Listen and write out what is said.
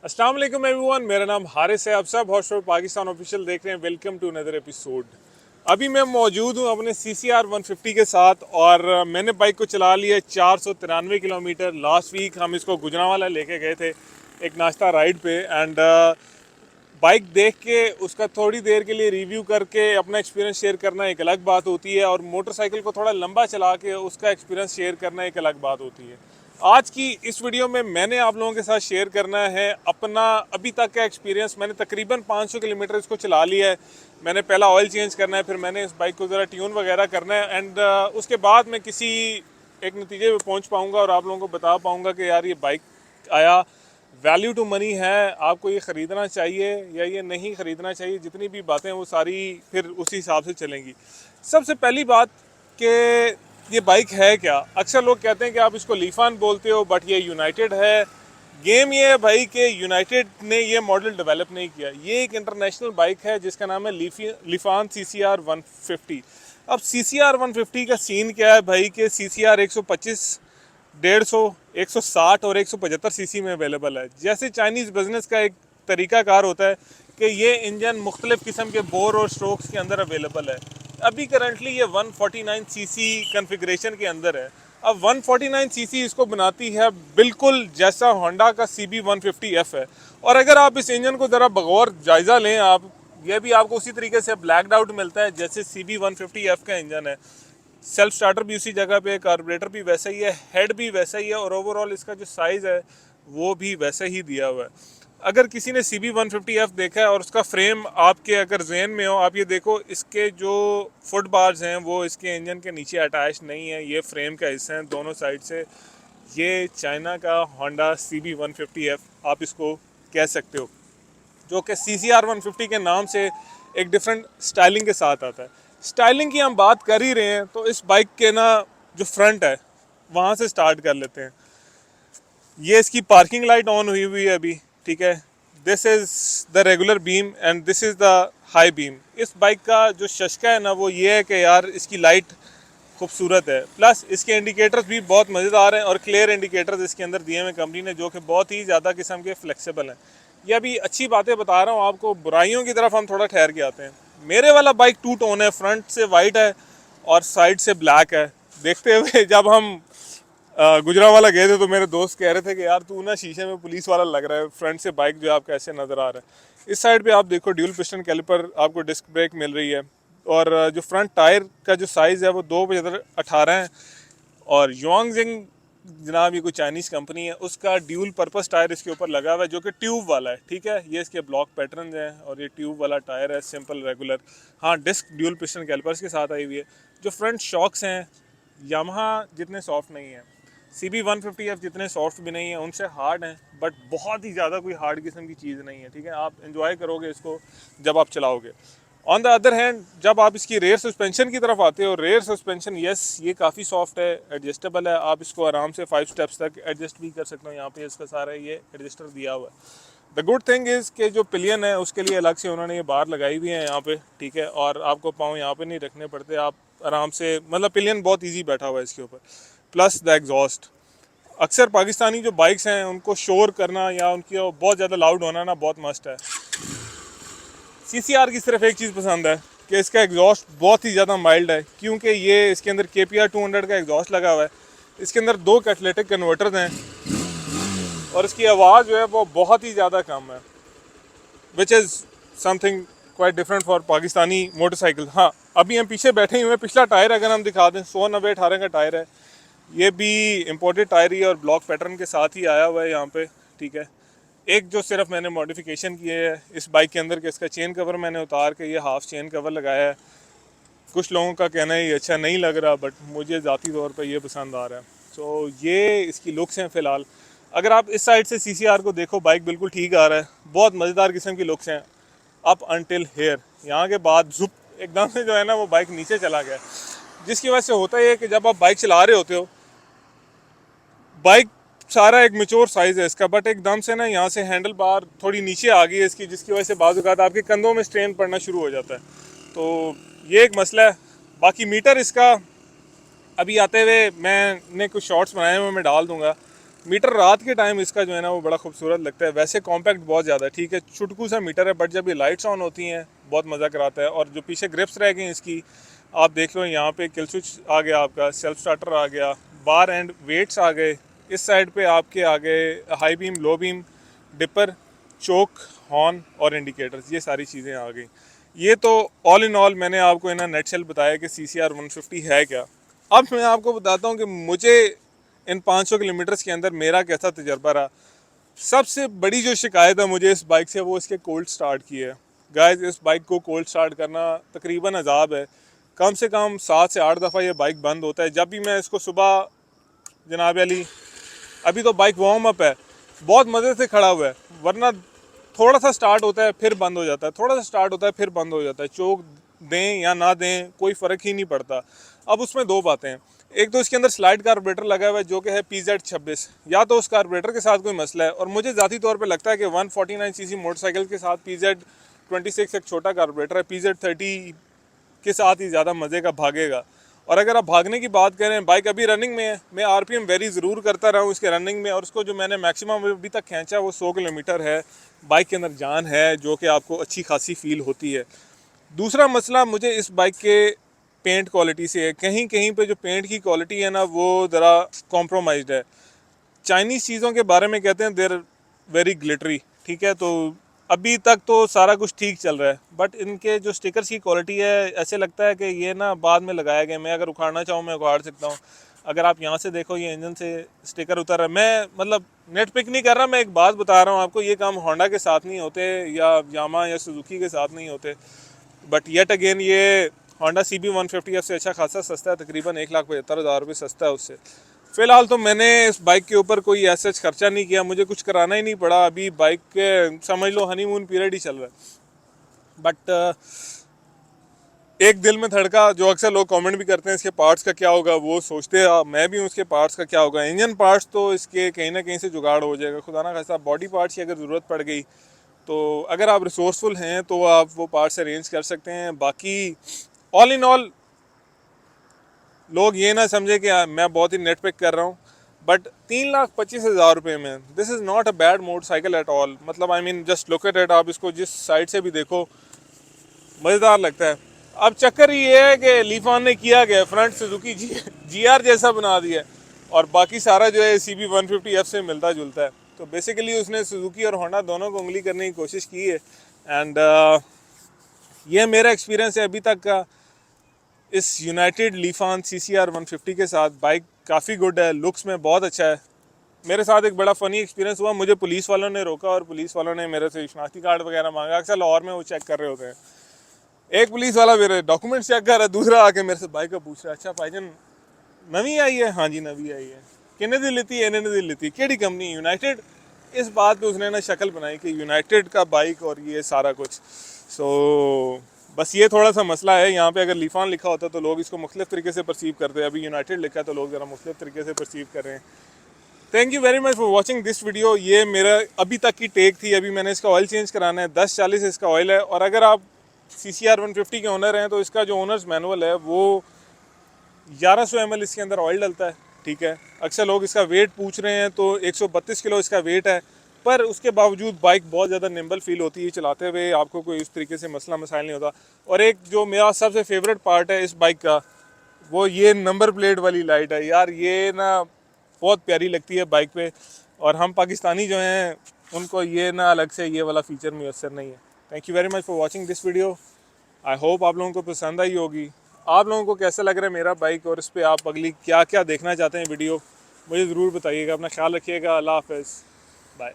अस्सलाम वालेकुम एवरीवन, मेरा नाम हारिस है। आप सब हॉट शॉट पाकिस्तान ऑफिशियल देख रहे हैं। Welcome to another episode. अभी मैं मौजूद हूं अपने CCR 150 के साथ और मैंने बाइक को चला लिया 493 किलोमीटर। लास्ट वीक हम इसको गुजरांवाला लेके गए थे एक नाश्ता राइड पे एंड बाइक देख के उसका थोड़ी देर के लिए रिव्यू करके अपना एक्सपीरियंस शेयर करना एक अलग बात होती है और मोटरसाइकिल को थोड़ा लंबा चला के उसका एक्सपीरियंस शेयर करना एक अलग बात होती है। आज की इस वीडियो में मैंने आप लोगों के साथ शेयर करना है अपना अभी तक का एक्सपीरियंस। मैंने तकरीबन 500 किलोमीटर इसको चला लिया है। मैंने पहला ऑयल चेंज करना है, फिर मैंने इस बाइक को ज़रा ट्यून वगैरह करना है एंड उसके बाद मैं किसी एक नतीजे पे पहुंच पाऊंगा और आप लोगों को बता पाऊंगा कि यार ये बाइक आया वैल्यू टू मनी है, आपको ये ख़रीदना चाहिए या ये नहीं ख़रीदना चाहिए। जितनी भी बातें वो सारी फिर उसी हिसाब से चलेंगी। सबसे पहली बात कि ये बाइक है क्या। अक्सर लोग कहते हैं कि आप इसको लीफान बोलते हो, बट ये यूनाइटेड है। गेम ये है भाई कि यूनाइटेड ने ये मॉडल डेवलप नहीं किया। ये एक इंटरनेशनल बाइक है जिसका नाम है लीफान CCR 150। अब CCR 150 का सीन क्या है भाई कि CCR 125, 150, 160 और 175 सीसी में अवेलेबल है। जैसे चाइनीज़ बिजनेस का एक तरीकाकार होता है कि ये इंजन मुख्तलिफ किस्म के बोर और स्ट्रोक्स के अंदर अवेलेबल है। अभी करंटली ये 149 सीसी कन्फिग्रेशन के अंदर है। अब 149 सीसी इसको बनाती है बिल्कुल जैसा होंडा का CB 150F है। और अगर आप इस इंजन को ज़रा बगौर जायज़ा लें, आप ये भी आपको उसी तरीके से ब्लैकड आउट मिलता है जैसे CB 150F का इंजन है। सेल्फ स्टार्टर भी उसी जगह पे है, कार्बोरेटर भी वैसा ही है, हेड भी वैसा ही है और ओवरऑल इसका जो साइज़ है वो भी वैसा ही दिया हुआ है। अगर किसी ने CB 150F देखा है और उसका फ्रेम आपके अगर जहन में हो, आप ये देखो इसके जो फुट बार्स हैं वो इसके इंजन के नीचे अटैच नहीं है, ये फ्रेम का हिस्सा है दोनों साइड से। ये चाइना का होंडा CB 150F आप इसको कह सकते हो, जो कि CCR 150 के नाम से एक डिफरेंट स्टाइलिंग के साथ आता है। स्टाइलिंग की हम बात कर ही रहे हैं तो इस बाइक के ना जो फ्रंट है वहाँ से स्टार्ट कर लेते हैं। ये इसकी पार्किंग लाइट ऑन हुई है अभी, ठीक है। This is the regular beam and this is the high beam. इस बाइक का जो शशका है ना वो ये है कि यार इसकी लाइट खूबसूरत है, प्लस इसके इंडिकेटर्स भी बहुत मज़ेदार हैं और क्लियर इंडिकेटर्स इसके अंदर दिए हुए कंपनी ने, जो कि बहुत ही ज़्यादा किस्म के फ्लेक्सिबल हैं। ये अभी अच्छी बातें बता रहा हूँ आपको, बुराइयों की तरफ हम थोड़ा ठहर के आते हैं। मेरे वाला बाइक टू टोन है, फ्रंट से वाइट है और साइड से ब्लैक है। देखते हुए जब हम गुजरांवाला गए थे तो मेरे दोस्त कह रहे थे कि यार तू ना शीशे में पुलिस वाला लग रहा है, फ्रंट से बाइक जो है आपका ऐसे नज़र आ रहा है। इस साइड पे आप देखो ड्यूल पिस्टन कैलिपर, आपको डिस्क ब्रेक मिल रही है और जो फ्रंट टायर का जो साइज़ है वो 2/18 है। और योंगजिंग जनाब ये कोई चाइनीज़ कंपनी है, उसका ड्यूल पर्पस टायर इसके ऊपर लगा हुआ है जो कि ट्यूब वाला है, ठीक है। ये इसके ब्लॉक पैटर्न हैं और ये ट्यूब वाला टायर है, सिंपल रेगुलर। हाँ, डिस्क ड्यूल पिस्टन कैलिपर्स के साथ आई हुई है। जो फ्रंट शॉक्स हैं यामाहा जितने सॉफ्ट नहीं हैं, CB 150F जितने सॉफ्ट भी नहीं है, उनसे हार्ड हैं, बट बहुत ही ज़्यादा कोई हार्ड किस्म की चीज़ नहीं है, ठीक है। आप इंजॉय करोगे इसको जब आप चलाओगे। ऑन द अदर हैंड जब आप इसकी रेयर सस्पेंशन की तरफ आते हो, रेयर सस्पेंशन यस ये काफ़ी सॉफ्ट है, एडजस्टेबल है। आप इसको आराम से 5 स्टेप्स तक एडजस्ट भी कर सकते हो। यहाँ पे इसका सारा ये एडजस्टर दिया हुआ है। द गुड थिंग इज़ कि जो पिलियन है उसके लिए अलग से उन्होंने ये बार लगाई हुई है यहाँ पे, ठीक है। और आपको पाँव यहाँ पे नहीं रखने पड़ते, आप आराम से, मतलब पिलियन बहुत ईजी बैठा हुआ है इसके ऊपर। प्लस द एग्जॉस्ट, अक्सर पाकिस्तानी जो बाइक्स हैं उनको शोर करना या उनकी बहुत ज़्यादा लाउड होना ना बहुत मस्ट है। CCR की सिर्फ एक चीज़ पसंद है कि इसका एग्जॉस्ट बहुत ही ज़्यादा माइल्ड है, क्योंकि ये इसके अंदर KPR 200 का एग्जॉस्ट लगा हुआ है। इसके अंदर 2 कैटलिटिक कन्वर्टर्स हैं और इसकी आवाज़ जो है वो बहुत ही ज़्यादा कम है, which is something quite different for Pakistani motorcycle. हाँ, अभी हम पीछे बैठे हुए हैं, पिछला टायर अगर हम दिखा दें 100/90/18 का टायर है। ये भी इम्पोर्टेड टायर ही है और ब्लॉक पैटर्न के साथ ही आया हुआ है यहाँ पे, ठीक है। एक जो सिर्फ मैंने मॉडिफिकेशन की है इस बाइक के अंदर कि इसका चेन कवर मैंने उतार के ये हाफ चेन कवर लगाया है। कुछ लोगों का कहना है ये अच्छा नहीं लग रहा, बट मुझे ज़ाती तौर पर ये पसंद आ रहा है। सो ये इसकी लुक्स हैं फ़िलहाल। अगर आप इस साइड से CCR को देखो, बाइक बिल्कुल ठीक आ रहा है, बहुत मज़ेदार किस्म की लुक्स हैं अप अनटिल हेयर। यहाँ के बाद जुप एकदम से जो है ना वो बाइक नीचे चला गया, जिसकी वजह से होता है कि जब आप बाइक चला रहे होते हो, बाइक सारा एक मेच्योर साइज़ है इसका, बट एकदम से ना यहाँ से हैंडल बार थोड़ी नीचे आ गई है इसकी, जिसकी वजह से बाज़ औक़ात आपके कंधों में स्ट्रेन पड़ना शुरू हो जाता है। तो ये एक मसला है। बाकी मीटर इसका अभी आते हुए मैंने कुछ शॉर्ट्स बनाए हुए मैं डाल दूँगा। मीटर रात के टाइम इसका जो है ना वो बड़ा खूबसूरत लगता है। वैसे कॉम्पैक्ट बहुत ज़्यादा है, ठीक है, चुटकू सा मीटर है, बट जब ये लाइट्स ऑन होती हैं बहुत मज़ा कराता है। और जो पीछे ग्रिप्स रह गई इसकी, आप देख लो, यहाँ पे किल स्विच आ गया, आपका सेल्फ स्टार्टर आ गया, बार एंड वेट्स आ गए, इस साइड पे आपके आ गए high beam, low beam, dipper, choke, horn और इंडिकेटर्स, ये सारी चीज़ें आ गई। ये तो ऑल इन ऑल मैंने आपको इन नेटशेल बताया कि CCR 150 है क्या। अब मैं आपको बताता हूँ कि मुझे इन 500 किलोमीटर्स के अंदर मेरा कैसा तजर्बा रहा। सबसे बड़ी जो शिकायत है मुझे इस बाइक से, वो इसके कोल्ड स्टार्ट की है। गाइस, इस बाइक को कोल्ड स्टार्ट करना तकरीबन अजाब है। कम से कम 7 से 8 दफ़ा ये बाइक बंद होता है। जब भी मैं इसको सुबह, जनाब अली, अभी तो बाइक वार्म अप है, बहुत मज़े से खड़ा हुआ है, वरना थोड़ा सा स्टार्ट होता है फिर बंद हो जाता है, थोड़ा सा स्टार्ट होता है फिर बंद हो जाता है। चोक दें या ना दें कोई फ़र्क ही नहीं पड़ता। अब उसमें दो बातें हैं, एक तो इसके अंदर स्लाइड कार्बोरेटर लगा हुआ है जो कि है PZ26, या तो उस कार्बोरेटर के साथ कोई मसला है, और मुझे ज़ाती तौर पे लगता है कि 149cc मोटरसाइकिल के साथ PZ26 एक छोटा कार्बोरेटर है, PZ30 के साथ ही ज़्यादा मज़े का भागेगा। और अगर आप भागने की बात करें, बाइक अभी रनिंग में है, मैं RPM वेरी ज़रूर करता रहा हूँ इसके रनिंग में, और उसको जो मैंने मैक्सिमम अभी तक खींचा वो 100 किलोमीटर है। बाइक के अंदर जान है जो कि आपको अच्छी खासी फील होती है। दूसरा मसला मुझे इस बाइक के पेंट क्वालिटी से है। कहीं कहीं पे जो पेंट की क्वालिटी है ना वो ज़रा कॉम्प्रोमाइज़ है। चाइनीज़ चीज़ों के बारे में कहते हैं देर वेरी ग्लिटरी, ठीक है, तो अभी तक तो सारा कुछ ठीक चल रहा है, बट इनके जो स्टिकर्स की क्वालिटी है, ऐसे लगता है कि ये ना बाद में लगाया गया। मैं अगर उखाड़ना चाहूँ मैं उखाड़ सकता हूँ। अगर आप यहाँ से देखो, ये इंजन से स्टिकर उतर रहा है। मैं मतलब नेट पिक नहीं कर रहा, मैं एक बात बता रहा हूँ आपको, ये काम होंडा के साथ नहीं होते या यामा या सुजुकी के साथ नहीं होते, बट येट अगेन ये होंडा CB 150 से अच्छा खासा सस्ता है, तकरीबन 1,75,000 रुपये सस्ता है उससे। फ़िलहाल तो मैंने इस बाइक के ऊपर कोई ऐसा खर्चा नहीं किया, मुझे कुछ कराना ही नहीं पड़ा। अभी बाइक के समझ लो हनीमून पीरियड ही चल रहा है। बट एक दिल में धड़का, जो अक्सर लोग कमेंट भी करते हैं इसके पार्ट्स का क्या होगा, वो सोचते हैं, मैं भी हूँ इसके पार्ट्स का क्या होगा। इंजन पार्ट्स तो इसके कहीं ना कहीं से जुगाड़ हो जाएगा, खुदा ना खास्ता बॉडी पार्ट्स की अगर ज़रूरत पड़ गई तो अगर आप रिसोर्सफुल हैं तो आप वो पार्ट्स अरेंज कर सकते हैं। बाकी ऑल इन ऑल लोग ये ना समझे कि मैं बहुत ही नेट पिक कर रहा हूँ, बट 3,25,000 रुपये में this is not a bad motorcycle at all. मतलब I mean just look at it, आप इसको जिस साइड से भी देखो मज़ेदार लगता है। अब चक्कर ये है कि लीफान ने किया गया फ्रंट सुजुकी GR जैसा बना दिया, और बाकी सारा जो है CB 150F से मिलता जुलता है। तो बेसिकली उसने सुजुकी और होंडा दोनों को उंगली करने की कोशिश की है। एंड ये मेरा एक्सपीरियंस है अभी तक का इस यूनाइटेड लीफान CCR 150 के साथ। बाइक काफ़ी गुड है, लुक्स में बहुत अच्छा है। मेरे साथ एक बड़ा फ़नी एक्सपीरियंस हुआ, मुझे पुलिस वालों ने रोका और पुलिस वालों ने मेरे से शनाख्ती कार्ड वगैरह मांगा। अक्सर लाहौर में वो चेक कर रहे होते हैं। एक पुलिस वाला मेरे डॉक्यूमेंट्स चेक कर रहा है, दूसरा आके मेरे से बाइक का पूछ रहा है, अच्छा भाईजान नवी आई है? हाँ जी नवी आई है। किन्ने दी लेती है? इन्हें दी लेती, केड़ी कंपनी? यूनाइटेड। इस बात पे उसने ना शक्ल बनाई कि यूनाइटेड का बाइक और ये सारा कुछ। बस ये थोड़ा सा मसला है, यहाँ पे अगर लीफान लिखा होता तो लोग इसको मुख्तलिफ तरीके से परसीव करते हैं, अभी यूनाइटेड लिखा है तो लोग ज़रा मुख्तलिफ तरीके से परसीव कर रहे हैं। Thank you very much for watching this video. ये मेरा अभी तक की टेक थी। अभी मैंने इसका ऑयल चेंज कराना है, 1040 इसका ऑयल है। और अगर आप CCR 150 के ओनर हैं तो इसका जो ओनर्स मैनुअल है वो 1100 ml इसके अंदर ऑयल डलता है, ठीक है। अक्सर लोग इसका वेट पूछ रहे हैं, तो 132 किलो इसका वेट है, पर उसके बावजूद बाइक बहुत ज़्यादा निम्बल फील होती है चलाते हुए, आपको कोई इस तरीके से मसला मसाइल नहीं होता। और एक जो मेरा सबसे फेवरेट पार्ट है इस बाइक का, वो ये नंबर प्लेट वाली लाइट है। यार ये ना बहुत प्यारी लगती है बाइक पे, और हम पाकिस्तानी जो हैं उनको ये ना अलग से ये वाला फ़ीचर मुयसर नहीं है। Thank you very much for watching this video. I hope आप लोगों को पसंद आई होगी। आप लोगों को कैसा लग रहा है मेरा बाइक, और इस पर आप अगली क्या क्या देखना चाहते हैं वीडियो, मुझे ज़रूर बताइएगा। अपना ख्याल रखिएगा। अल्लाह हाफ़िज़, बाय।